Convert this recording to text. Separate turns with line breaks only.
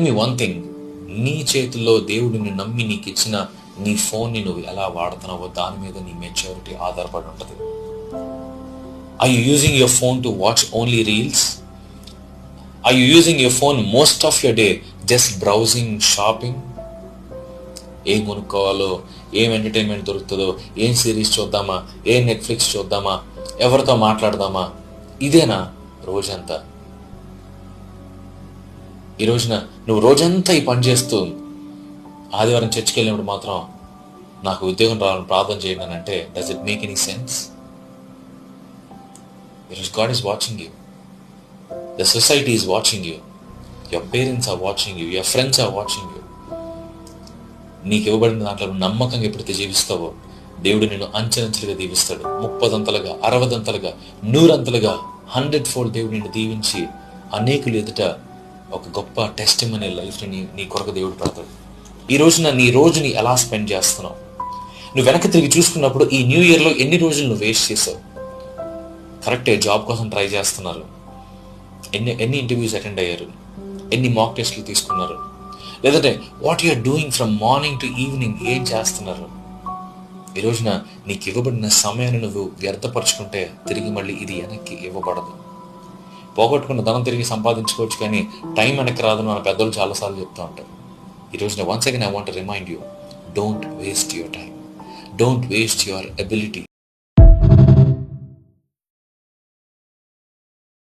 మీ one thing, నీ చేతుల్లో దేవుడిని నమ్మి నీకు ఇచ్చిన నీ ఫోన్ని నువ్వు ఎలా వాడుతున్నావో దాని మీద నీ మెచ్యూరిటీ ఆధారపడి ఉంటుంది. Are you using your phone to watch only reels? Are you using your phone most of your day just browsing, shopping? ఏం కొనుక్కోవాలో, ఏం ఎంటర్టైన్మెంట్ దొరుకుతుందో, ఏం సిరీస్ చూద్దామా, ఏం నెట్ఫ్లిక్స్ చూద్దామా, ఎవరితో మాట్లాడదామా, ఇదేనా రోజంతా? ఈ రోజున నువ్వు రోజంతా ఈ పని చేస్తూ ఆదివారం చర్చికి వెళ్ళినప్పుడు మాత్రం నాకు ఉద్యోగం రావాలని ప్రార్థన చేయండి అని అంటే, does it make any sense? Because God is watching you. The society is watching you. Your parents are watching you. Your friends are watching you. నీకు ఇవ్వబడిన దాంట్లో నమ్మకంగా ఎప్పుడైతే జీవిస్తావో దేవుడు నిన్ను అంచెలంచెలుగా దీవిస్తాడు. 30 60 100 100-fold దేవుడు నిన్ను దీవించి అనేకులు ఎదుట ఒక గొప్ప టెస్టిమనీ లైఫ్ని నీ కొరకు దేవుడు పెడతాడు. ఈ రోజున నీ రోజుని ఎలా స్పెండ్ చేస్తున్నావు? నువ్వు వెనక్కి తిరిగి చూసుకున్నప్పుడు ఈ న్యూ ఇయర్లో ఎన్ని రోజులు నువ్వు వేస్ట్ చేసావు? కరెక్టే, జాబ్ కోసం ట్రై చేస్తున్నారు, ఎన్ని ఇంటర్వ్యూస్ అటెండ్ అయ్యారు, ఎన్ని మాక్ టెస్ట్లు తీసుకున్నారు, లేదంటే what you are doing from morning to evening, ఏం చేస్తున్నారు? ఈ రోజున నీకు ఇవ్వబడిన సమయాన్ని నువ్వు వ్యర్థపరుచుకుంటే తిరిగి మళ్ళీ ఇది వెనక్కి ఇవ్వబడదు. పోగొట్టుకున్న ధనం తిరిగి సంపాదించుకోవచ్చు, కానీ టైం వెనక్కి రాదని మన పెద్దలు చాలాసార్లు చెప్తూ ఉంటారు. ఈ రోజున once again I want to remind you, don't waste your time, don't waste your ability,